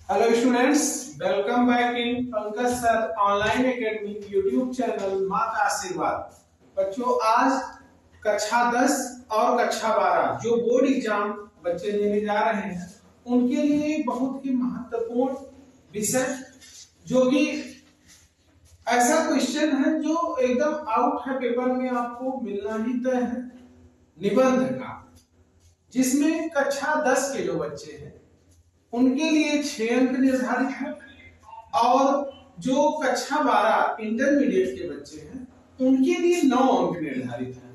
Hello students, welcome back in Pankaj sir online academy YouTube channel माँ का आशीर्वाद। बच्चों, आज कक्षा 10 और कक्षा 12 जो बोर्ड एग्जाम बच्चे देने जा रहे हैं उनके लिए बहुत ही महत्वपूर्ण विषय, जो कि ऐसा क्वेश्चन है जो एकदम आउट है, पेपर में आपको मिलना ही तय है, निबंध का, जिसमें कक्षा 10 के जो बच्चे हैं उनके लिए 6 अंक निर्धारित है और जो कक्षा 12 इंटरमीडिएट के बच्चे हैं उनके लिए 9 अंक निर्धारित है।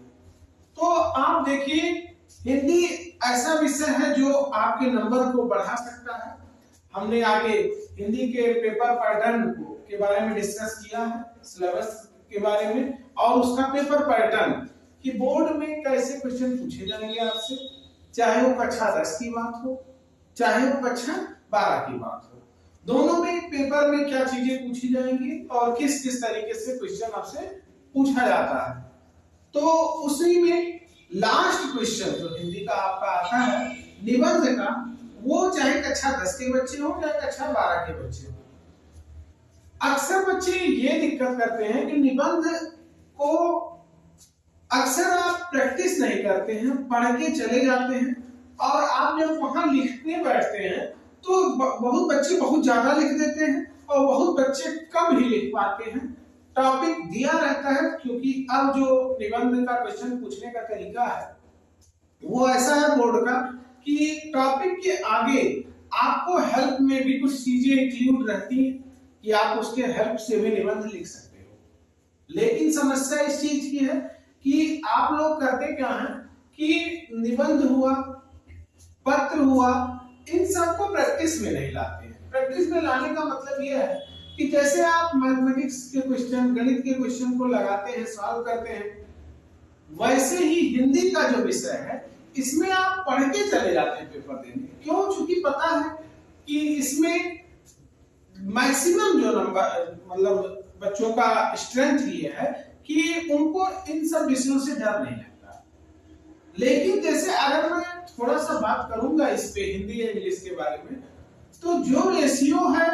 तो आप देखिए, हिंदी ऐसा विषय है जो आपके नंबर को बढ़ा सकता है। हमने आगे हिंदी के पेपर पैटर्न के बारे में डिस्कस किया है, सिलेबस के बारे में और उसका पेपर पैटर्न कि बोर्ड में कैसे क्वेश्चन पूछे जाएंगे आपसे, चाहे वो कक्षा 10 की बात हो चाहे वो कक्षा 12 की बात हो, दोनों में पेपर में क्या चीजें पूछी जाएंगी और किस किस तरीके से क्वेश्चन आपसे पूछा जाता है। तो उसी में लास्ट क्वेश्चन जो हिंदी का आपका आता है निबंध का, वो चाहे कक्षा 10 के बच्चे हो चाहे कक्षा 12 के बच्चे हो। अक्सर बच्चे ये दिक्कत करते हैं कि निबंध को अक्सर आप प्रैक्टिस नहीं करते हैं, पढ़ के चले जाते हैं और आप जब वहां लिखने बैठते हैं तो बहुत बच्चे बहुत ज्यादा लिख देते हैं और बहुत बच्चे कम ही लिख पाते हैं। टॉपिक दिया रहता है, क्योंकि अब जो निबंध का क्वेश्चन पूछने का तरीका है वो ऐसा है बोर्ड का कि टॉपिक के आगे आपको हेल्प में भी कुछ चीजें इंक्लूड रहती हैं कि आप उसके हेल्प से भी निबंध लिख सकते हो। लेकिन समस्या इस चीज की है कि आप लोग करते क्या है कि निबंध हुआ, पत्र हुआ, इन सबको प्रैक्टिस में नहीं लाते हैं। प्रैक्टिस में लाने का मतलब यह है कि जैसे आप मैथमेटिक्स के क्वेश्चन, गणित के क्वेश्चन को लगाते हैं, सॉल्व करते हैं, वैसे ही हिंदी का जो विषय है इसमें आप पढ़ के चले जाते हैं पेपर देने। क्यों? चूंकि पता है कि इसमें मैक्सिमम जो नंबर, मतलब बच्चों का स्ट्रेंथ ये है कि उनको इन सब विषयों से डर नहीं लगता। लेकिन जैसे अगर मैं थोड़ा सा बात करूंगा इस पे हिंदी या इंग्लिश के बारे में, तो जो रेशियो है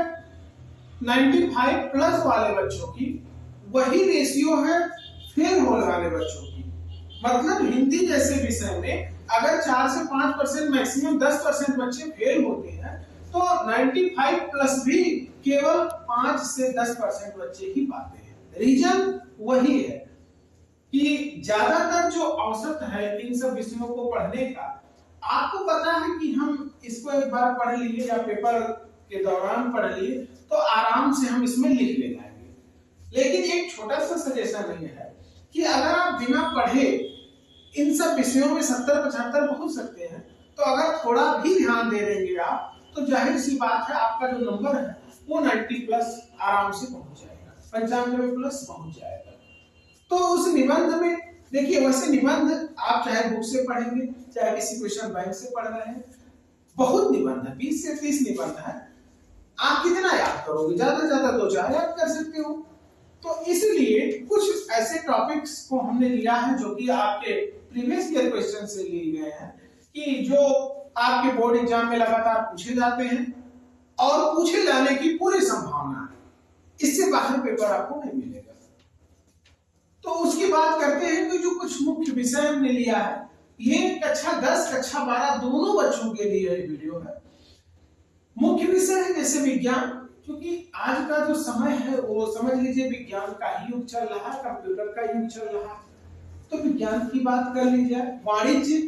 95 प्लस वाले बच्चों की, वही रेशियो है फेल होने वाले बच्चों की। मतलब हिंदी जैसे विषय में अगर 4 से 5% मैक्सिमम 10% बच्चे फेल होते हैं तो 95 प्लस भी केवल 5 से 10% बच्चे ही पाते हैं। रीजन वही है कि ज्यादातर जो औसत है इन सब विषयों को पढ़ने का, आपको पता है कि हम इसको एक बार पढ़ लिए या पेपर के दौरान पढ़ लिए तो आराम से हम इसमें लिख ले जाएंगे। लेकिन एक छोटा सा सजेशन नहीं है कि अगर आप बिना पढ़े इन सब विषयों में 70-75 पहुंच सकते हैं, तो अगर थोड़ा भी ध्यान दे देंगे आप तो जाहिर सी बात है आपका जो नंबर है वो 90 प्लस आराम से पहुंच जाएगा, 95 प्लस पहुंच जाएगा। तो उस निबंध में देखिए, वैसे निबंध आप चाहे बुक से पढ़ेंगे चाहे किसी क्वेश्चन बैंक से पढ़ रहे हैं, बहुत निबंध है, 20 से 30 निबंध है। आप कितना याद करोगे? ज्यादा से ज्यादा 2-4 याद कर सकते हो। तो इसलिए कुछ ऐसे टॉपिक्स को हमने लिया है जो कि आपके प्रीवियस ईयर क्वेश्चन से लिए गए हैं, कि जो आपके बोर्ड एग्जाम में लगातार पूछे जाते हैं और पूछे जाने की पूरी संभावना है, इससे बाहर पेपर आपको नहीं मिलेगा। तो उसकी बात करते हैं कि जो कुछ मुख्य विषय हमने लिया है, ये कक्षा 10 कक्षा 12 दोनों बच्चों के लिए ये वीडियो है। मुख्य विषय है जैसे विज्ञान, क्योंकि आज का जो समय है वो समझ लीजिए विज्ञान का ही युग चल रहा है, कंप्यूटर का युग चल रहा है। तो विज्ञान की बात कर ली जाए, वाणिज्य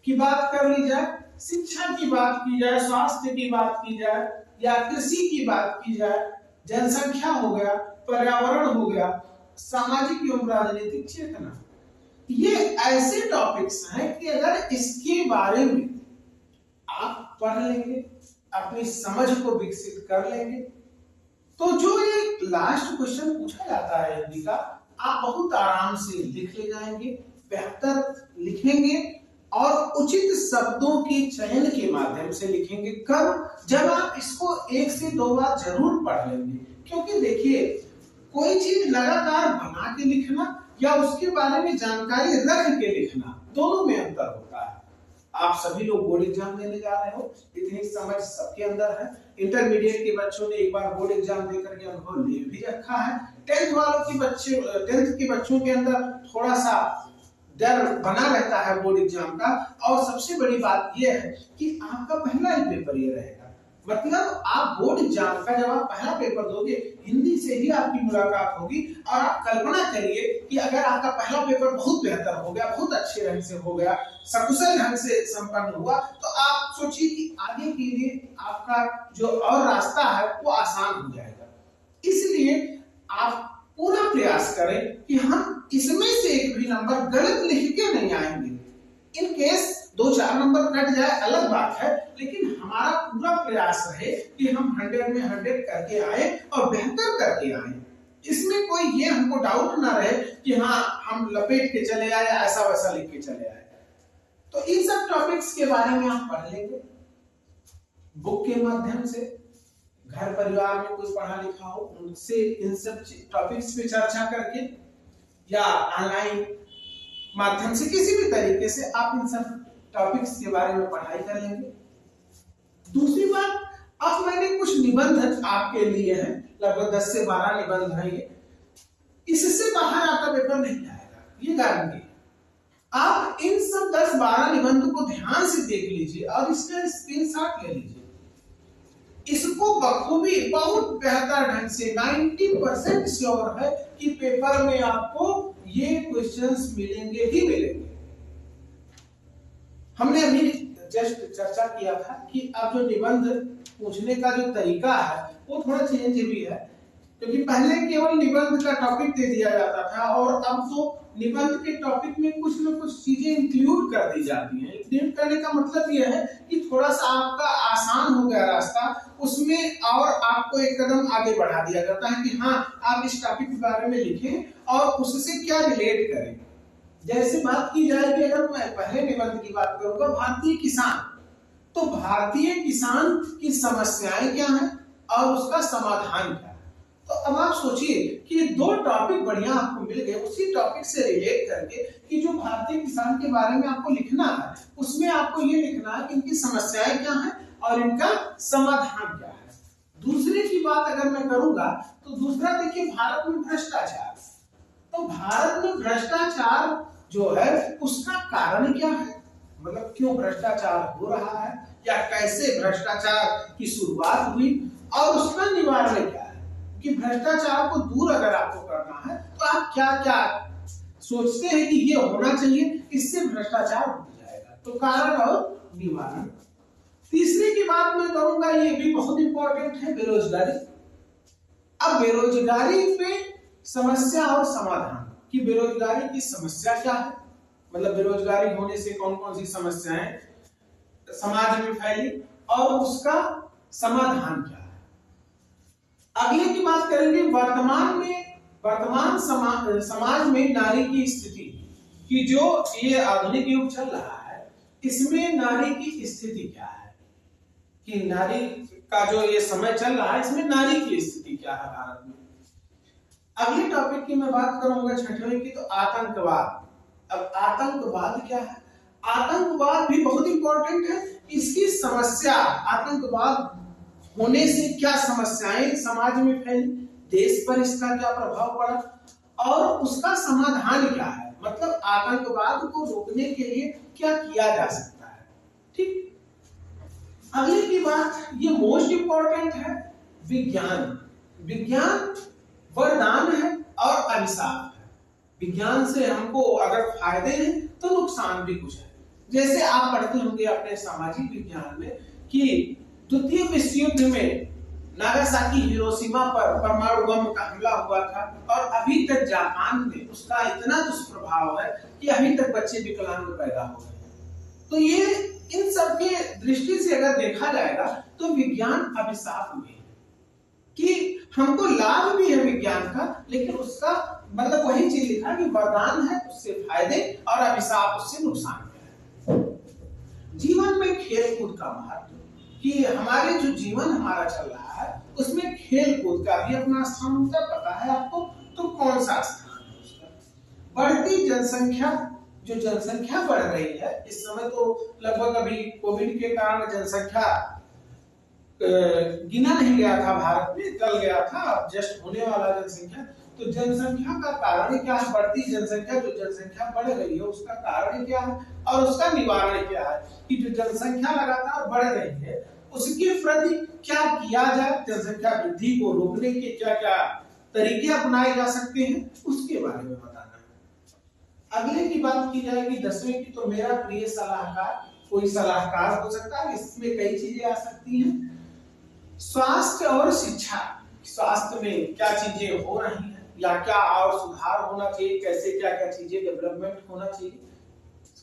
की बात कर ली जाए, शिक्षा की बात की जाए, स्वास्थ्य की बात की जाए या कृषि की बात की जाए, जनसंख्या हो गया, पर्यावरण हो गया, सामाजिक एवं राजनीतिक चेतना, ये ऐसे टॉपिक्स हैं कि अगर इसके बारे में आप पढ़ लेंगे, अपनी समझ को विकसित कर लेंगे, तो जो ये लास्ट क्वेश्चन पूछा जाता है हिंदी का, आप बहुत आराम से लिख ले जाएंगे, बेहतर लिखेंगे और उचित शब्दों के चयन के माध्यम से लिखेंगे। कब? जब आप इसको 1 से 2 बार जरूर पढ़ लेंगे। क्योंकि देखिए, कोई चीज लगातार बना के लिखना या उसके बारे में जानकारी रख के लिखना, दोनों में अंतर होता है। आप सभी लोग बोर्ड एग्जाम देने जा रहे हो, इतनी समझ सबके अंदर है। इंटरमीडिएट के बच्चों ने एक बार बोर्ड एग्जाम देकर के अनुभव ले भी रखा है। टेंथ के बच्चों के अंदर थोड़ा सा डर बना रहता है बोर्ड एग्जाम का। और सबसे बड़ी बात यह है कि आपका पहला ही पेपर ये रहेगा, मतलब आप बोर्ड एग्जाम का जब आप पहला पेपर दोगे, हिंदी से ही आपकी मुलाकात होगी। और आप कल्पना करिए कि अगर आपका पहला पेपर बहुत बेहतर हो गया, बहुत अच्छे ढंग से हो गया, सकुशल ढंग से संपन्न हुआ, तो आप सोचिए कि आगे के लिए आपका जो और रास्ता है वो आसान हो जाएगा। इसलिए आप पूरा प्रयास करें कि हम इसमें से एक भी नंबर गलत लिख के नहीं आएंगे। इन केस 2-4 नंबर कट जाए अलग बात है, लेकिन हमारा पूरा प्रयास रहे कि हम 100 में 100 करके आए और बेहतर करके आए। इसमें कोई ये हमको डाउट ना रहे कि हाँ हम लपेट के चले आए, ऐसा वैसा लिख के चले आए। तो इन सब टॉपिक्स के बारे में आप पढ़ लेंगे बुक के माध्यम से। घर परिवार में कोई पढ़ा लिखा हो उनसे इन सब टॉपिक्स पे चर्चा करके, या ऑनलाइन माध्यम से किसी भी तरीके से आप इन सब टॉपिक्स के बारे में पढ़ाई कर लेंगे। दूसरी बात, अब मैंने कुछ निबंध आपके लिए हैं, लगभग 10 से 12 निबंध हैं ये। इससे बाहर आपका पेपर नहीं आएगा, ये गारंटी है। आप इन सब 10-12 निबंध को ध्यान से देख लीजिए और इसका स्क्रीनशॉट ले लीजिए। इसको बखूबी बहुत बेहतर ढंग से 90% श्योर है कि पेपर में आपको ये क्वेश्चंस मिलेंगे ही मिलेंगे। हमने अभी जस्ट चर्चा किया था कि अब जो निबंध पूछने का जो तरीका है वो थोड़ा चेंज भी है, क्योंकि पहले केवल निबंध का टॉपिक दे दिया जाता था और अब तो निबंध के टॉपिक में कुछ न कुछ चीजें इंक्लूड कर दी जाती हैं। इंक्लूड करने का मतलब यह है कि थोड़ा सा आपका आसान हो गया रास्ता, उसमें और आपको एक कदम आगे बढ़ा दिया जाता है कि हाँ आप इस टॉपिक के बारे में लिखें और उससे क्या रिलेट करें। जैसे बात की जाए कि अगर मैं पहले निबंध की बात करूंगा, भारतीय किसान, तो भारतीय किसान की समस्याएं क्या हैं और उसका समाधान क्या है। तो अब आप सोचिए कि 2 टॉपिक बढ़िया आपको मिल गए, उसी टॉपिक से रिलेट करके कि जो भारतीय किसान के बारे में आपको लिखना है, उसमें आपको ये लिखना है कि इनकी समस्याएं क्या हैं और इनका समाधान क्या है। दूसरे की बात अगर मैं करूंगा तो दूसरा देखिए, भारत में भ्रष्टाचार। तो भारत में भ्रष्टाचार जो है उसका कारण क्या है, मतलब क्यों भ्रष्टाचार हो रहा है या कैसे भ्रष्टाचार की शुरुआत हुई और उसका निवारण क्या है। कि भ्रष्टाचार को दूर अगर आपको करना है तो आप क्या क्या सोचते हैं कि ये होना चाहिए, इससे भ्रष्टाचार हो जाएगा। तो कारण और निवारण। तीसरे की बात मैं करूंगा, ये भी बहुत इंपॉर्टेंट है, बेरोजगारी। अब बेरोजगारी पे समस्या और समाधान कि बेरोजगारी की समस्या क्या है, मतलब बेरोजगारी होने से कौन कौन सी समस्याएं समाज में फैली और उसका समाधान क्या है। अगले की बात करेंगे, वर्तमान समाज में नारी की स्थिति कि जो ये आधुनिक युग चल रहा है इसमें नारी की स्थिति क्या है, कि नारी का जो ये समय चल रहा है इसमें नारी की स्थिति क्या है भारत में। अगले टॉपिक की मैं बात करूंगा 6वें की, तो आतंकवाद। अब आतंकवाद क्या है, आतंकवाद भी बहुत इंपॉर्टेंट है। इसकी समस्या, आतंकवाद होने से क्या समस्याएं समाज में फैली, देश पर इसका क्या प्रभाव पड़ा और उसका समाधान क्या है, मतलब आतंकवाद को रोकने के लिए क्या किया जा सकता है। ठीक, अगले की बात, ये मोस्ट इंपॉर्टेंट है, विज्ञान। विज्ञान वरदान है और अभिशाप है। विज्ञान से हमको अगर फायदे हैं तो नुकसान भी कुछ है। जैसे आप पढ़ते होंगे अपने सामाजिक विज्ञान में कि द्वितीय विश्व युद्ध में नागासाकी हिरोशिमा पर परमाणु बम का हमला हुआ था और अभी तक जापान में उसका इतना दुष्प्रभाव है कि अभी तक बच्चे विकलांग पैदा हो रहे हैं। तो ये इन सब के दृष्टि से अगर देखा जाएगा तो विज्ञान अभिशाप में है कि हमको लाभ भी है विज्ञान का, लेकिन उसका मतलब वही चीज लिखा कि वरदान है उससे फायदे और अभिशाप उससे नुकसान है। जीवन में खेल कूद का महत्व कि हमारे जो जीवन हमारा चल रहा है उसमें खेल कूद का भी अपना स्थान होता है, पता है आपको, तो कौन सा स्थान है उसका। बढ़ती जनसंख्या जो जनसंख्या बढ़ रही है इस समय, तो लगभग अभी कोविड के कारण जनसंख्या गिना नहीं गया था, भारत में कल गया था, जस्ट होने वाला जनसंख्या। तो जनसंख्या का कारण क्या है, बढ़ती जनसंख्या, जो जनसंख्या बढ़ रही है उसका कारण क्या है और उसका निवारण क्या है, कि जो जनसंख्या लगातार बढ़ रही है उसके प्रति क्या किया जाए, जनसंख्या वृद्धि को रोकने के क्या क्या तरीके अपनाए जा सकते हैं, उसके बारे में बताना है। अगले की बात की जाएगी 10वीं की, तो मेरा प्रिय सलाहकार, कोई सलाहकार हो सकता है, इसमें कई चीजें आ सकती हैं। स्वास्थ्य और शिक्षा, स्वास्थ्य में क्या चीजें हो रही हैं या क्या और सुधार होना चाहिए, कैसे क्या क्या चीजें डेवलपमेंट होना चाहिए,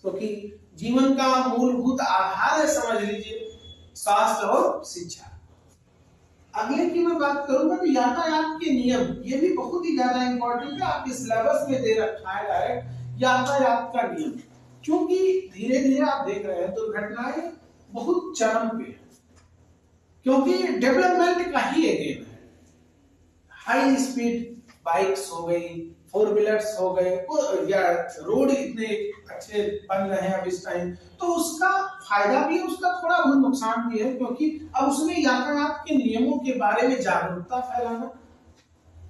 क्योंकि जीवन का मूलभूत आधार है, समझ लीजिए, स्वास्थ्य और शिक्षा। अगले की मैं बात करूंगा तो यातायात के नियम, ये भी बहुत ही ज्यादा इंपॉर्टेंट है, आपके सिलेबस में दे रखा है डायरेक्ट यातायात का नियम, क्योंकि धीरे धीरे आप देख रहे हैं दुर्घटनाएं बहुत चरम पे है, क्योंकि डेवलपमेंट का ही एक गेम है। हाई स्पीड बाइक्स हो गई, फोर व्हीलर्स हो गए, या रोड इतने अच्छे बन रहे हैं अब इस टाइम, तो उसका फायदा भी है, उसका थोड़ा बहुत नुकसान भी है, क्योंकि अब उसमें यातायात के नियमों के बारे में जागरूकता फैलाना,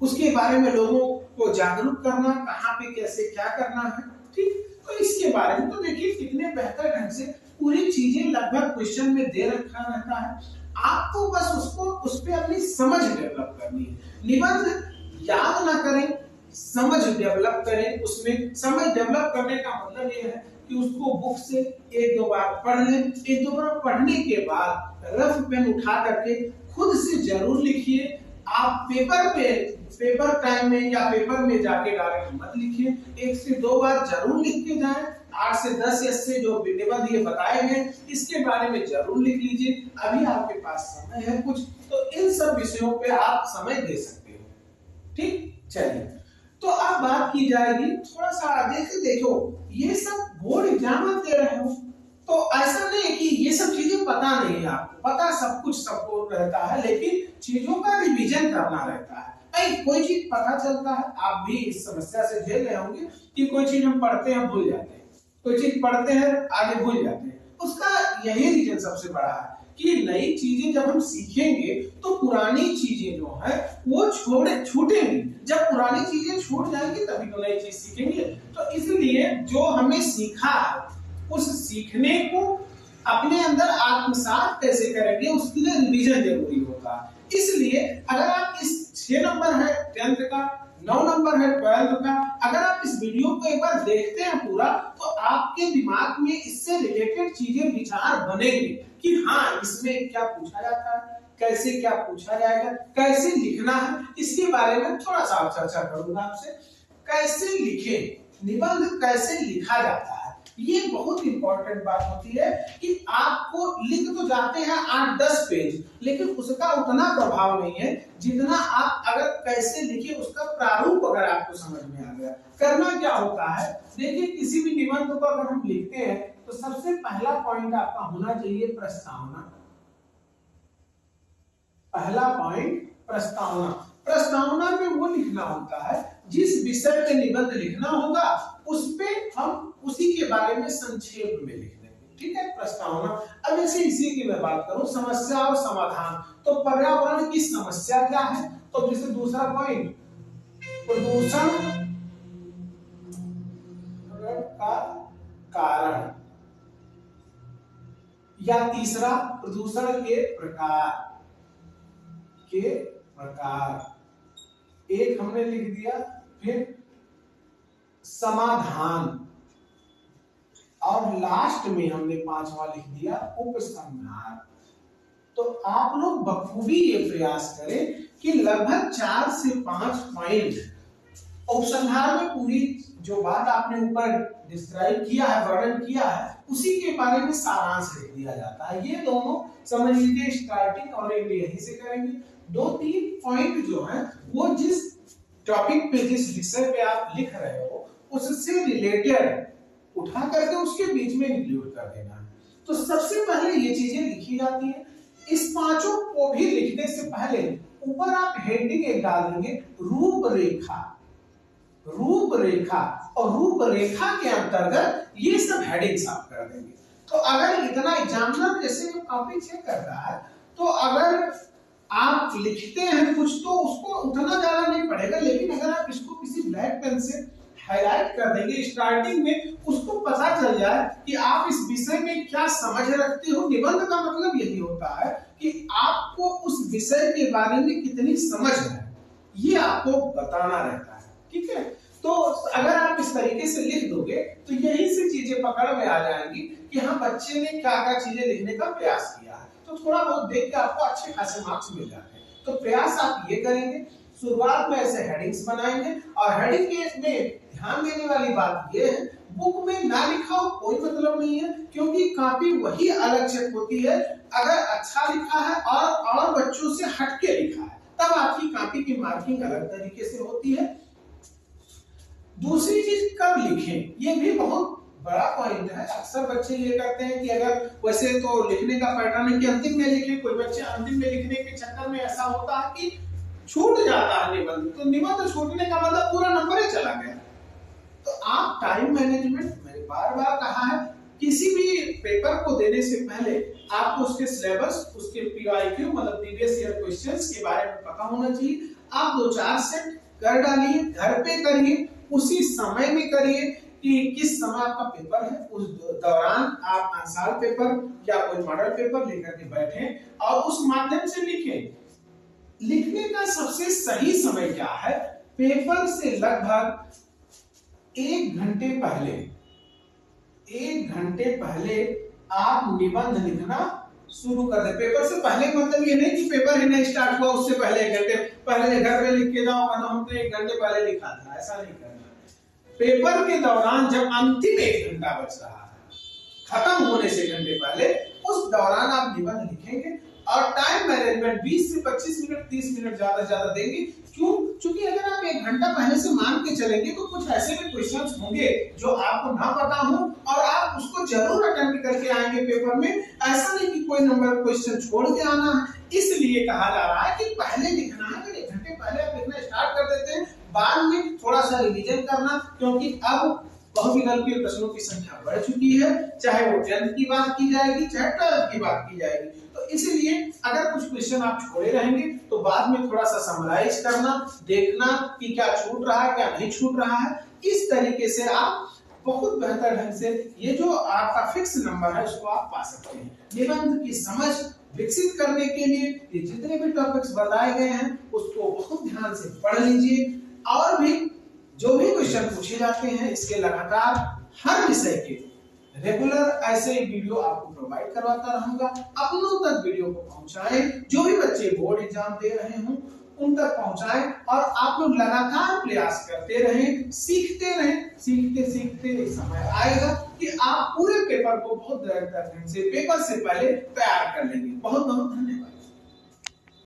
उसके बारे में लोगों को जागरूक करना, कहाँ पे कैसे क्या करना है, ठीक। तो इसके बारे में तो देखिए कितने बेहतर ढंग से पूरी चीजें लगभग क्वेश्चन में दे रखा रहता है, आपको बस उसको उस पर अपनी समझ डेवलप करनी है। निबंध याद ना करें, समझ डेवलप करें, उसमें समझ डेवलप करने का मतलब ये है कि उसको बुक से एक दो बार पढ़ लें, एक दो बार पढ़ने के बाद रफ पेन उठा करके खुद से जरूर लिखिए। आप पेपर टाइम में या पेपर में जाके डायरेक्ट मत लिखिए, एक से दो बार जरूर लिख के जाएं, 8 से 10 ऐसे जो निबंध ये बताए गए इसके बारे में जरूर लिख लीजिए। अभी आपके पास समय है कुछ, तो इन सब विषयों पे आप समय दे सकते हो, ठीक। चलिए, तो अब बात की जाएगी थोड़ा सा आगे से, देखो ये सब बोर्ड एग्जाम आप दे रहे हो, तो ऐसा नहीं है कि ये सब चीजें पता नहीं है आपको, पता सब कुछ सबको रहता है, लेकिन चीजों का रिवीजन करना रहता है। कोई चीज पता चलता है, आप भी इस समस्या से झेल रहे होंगे कि कोई चीज हम पढ़ते हैं भूल जाते हैं, कोई चीज पढ़ते हैं आगे भूल जाते हैं, उसका यही रीजन सबसे बड़ा है कि नई चीजें जब हम सीखेंगे तो पुरानी चीजें जो है वो छूटेंगी, जब पुरानी चीजें छूट जाएंगी तभी तो नई चीज सीखेंगे। तो इसलिए जो हमें सीखा है उस सीखने को अपने अंदर आत्मसात कैसे करेंगे, उसके लिए रिवीजन जरूरी होता है। इसलिए अगर आप इस 6 नंबर है 10th का, 9 नंबर है 12th का, अगर आप इस वीडियो को एक बार देखते हैं पूरा, तो आपके दिमाग में इससे रिलेटेड चीजें विचार बनेंगे कि हाँ इसमें क्या पूछा जाता है, कैसे क्या पूछा जाएगा, कैसे लिखना है, इसके बारे में थोड़ा सा चर्चा करूंगा आपसे। कैसे लिखे, निबंध कैसे लिखा जाता है, ये बहुत इंपॉर्टेंट बात होती है कि आपको लिख तो जाते हैं 8-10 पेज, लेकिन उसका उतना प्रभाव नहीं है जितना आप अगर कैसे लिखे उसका प्रारूप अगर आपको समझ में आ गया। करना क्या होता है, देखिए किसी भी निबंध को अगर हम लिखते हैं तो सबसे पहला पॉइंट आपका होना चाहिए प्रस्तावना। पहला पॉइंट प्रस्तावना। प्रस्तावना में वो लिखना होता है जिस विषय पे निबंध लिखना होगा उस पे हम उसी के बारे में संक्षेप में लिख देंगे, ठीक है, प्रस्तावना। अब जैसे इसी की मैं बात करूं, समस्या और समाधान, तो पर्यावरण की समस्या क्या है, तो जैसे दूसरा पॉइंट प्रदूषण का कारण, या तीसरा प्रदूषण के प्रकार, एक हमने लिख दिया, फिर समाधान, और लास्ट में हमने 5वां लिख दिया उपसंहार। तो आप लोग बखूबी ये प्रयास करें कि लगभग 4 से 5 पॉइंट उपसंहार में पूरी जो बात आपने ऊपर डिस्क्राइब किया है, वर्णन किया है, उसी के बारे में सारांश लिख दिया जाता है। ये दोनों समझ लीजिए स्टार्टिंग और एंड यहीं से करेंगे। 2-3 पॉइंट जो है वो जिस टॉपिक पे, जिस विषय पे आप लिख रहे हो उससे रिलेटेड उठा करके उसके बीच में इंक्लूड कर देना है। तो सबसे पहले ये चीजें लिखी जाती है। इस पांचों को भी लिखने से पहले ऊपर आप हेडिंग एक डाल देंगे, रूपरेखा। रूपरेखा, और रूपरेखा के अंतर्गत ये सब हेडिंग्स आप कर देंगे। तो अगर इतना एग्जामिनर जैसे कॉपी चेक करता है, तो अगर आप लिखते हैं कुछ तो उसको उतना ज्यादा नहीं पड़ेगा, लेकिन अगर आप इसको किसी ब्लैक पेन से हाईलाइट कर देंगे स्टार्टिंग में, उसको पता चल जाए कि आप इस विषय में क्या समझ रखते हो। निबंध का मतलब यही होता है कि आपको उस विषय के बारे में कितनी समझ है, ये आपको बताना रहता है। ठीक है, तो अगर आप इस तरीके से लिख दोगे तो यही से चीजें पकड़ में आ जाएंगी कि हाँ बच्चे ने क्या क्या चीजें लिखने का प्रयास किया है। तो थोड़ा बहुत देख के आपको अच्छे खासे मार्क्स मिल जाते हैं। तो प्रयास आप ये करेंगे, शुरुआत में ऐसे हेडिंग्स बनाएंगे, और हेडिंग के में ध्यान देने वाली बात ये है, बुक में ना लिखा हो कोई मतलब नहीं है, क्योंकि कॉपी वही अलग चेक होती है अगर अच्छा लिखा है और बच्चों से हटके लिखा है, तब आपकी कॉपी की मार्किंग अलग तरीके से होती है। दूसरी चीज कब लिखें, ये भी बहुत बड़ा पॉइंट है। अक्सर बच्चे ये करते हैं कि अगर वैसे तो लिखने का पैटर्न है कि अंतिम में लिखें, कोई बच्चे अंतिम में लिखने के चक्कर में ऐसा होता है कि छूट जाता है निबंध, तो निबंध छूटने का मतलब पूरा नंबर ही चला गया। तो आप टाइम मैनेजमेंट, मैंने बार बार कहा है, किसी भी पेपर को देने से पहले आपको उसके सिलेबस, उसके पीवाईक्यू मतलब प्रीवियस ईयर क्वेश्चंस के बारे में पता होना चाहिए। आप 2-4 सेट कर डालिए, घर पे करिए, उसी समय में करिए कि किस समय आपका पेपर है, उस दौरान आप आंसर पेपर या कोई मॉडल पेपर लेकर के बैठें और उस माध्यम से लिखें। लिखने का सबसे सही समय क्या है, पेपर से लगभग 1 घंटे पहले, 1 घंटे पहले आप निबंध लिखना शुरू कर दे। पेपर से पहले मतलब ये नहीं कि पेपर ही नहीं स्टार्ट हुआ उससे पहले 1 घंटे पहले घर पे लिख के जाओ, हमने 1 घंटे पहले लिखा था, ऐसा नहीं करना। पेपर के दौरान जब अंतिम 1 घंटा बच रहा है, खत्म होने से 1 घंटे पहले, उस दौरान आप निबंध लिखेंगे। और टाइम मैनेजमेंट 20 से 25 मिनट, 30 मिनट ज्यादा देंगे। क्यों? क्योंकि अगर आप 1 घंटा पहले से मान के चलेंगे तो कुछ ऐसे भी क्वेश्चंस होंगे जो आपको ना पता हो और आप उसको जरूर अटेम्प्ट करके आएंगे पेपर में। ऐसा नहीं कि कोई नंबर क्वेश्चन छोड़ के आना है। इसलिए कहा जा रहा है कि पहले लिखना है। अगर 1 घंटे पहले आप लिखना स्टार्ट कर देते हैं, बाद में थोड़ा सा रिवीजन करना, क्योंकि अब बहुविकल्पीय प्रश्नों की संख्या बढ़ चुकी है, चाहे वो 10th की बात की जाएगी, चाहे 12th की बात की जाएगी। तो इसलिए अगर कुछ क्वेश्चन आप छोड़े रहेंगे तो बाद में थोड़ा सा समराइज करना, देखना कि क्या छूट रहा है, क्या नहीं छूट रहा है। इस तरीके से आप बहुत बेहतर ढंग से ये जो आपका फिक्स नंबर है उसको आप पा सकते हैं। निबंध की समझ विकसित करने के लिए ये जितने भी टॉपिक्स बताए गए हैं उसको बहुत ध्यान से पढ़ लीजिए, और भी जो भी क्वेश्चन पूछे जाते हैं इसके लगातार हर विषय के रेगुलर ऐसे वीडियो आपको प्रोवाइड करवाता रहूंगा। अपनों तक वीडियो को पहुंचाएं, जो भी बच्चे बोर्ड एग्जाम दे रहे हों उन तक पहुंचाएं, और आप लोग लगातार प्रयास करते रहें, सीखते रहें। सीखते सीखते समय आएगा कि आप पूरे पेपर को बहुत बेहतर ढंग से पेपर से पहले तैयार कर लेंगे। बहुत बहुत धन्यवाद।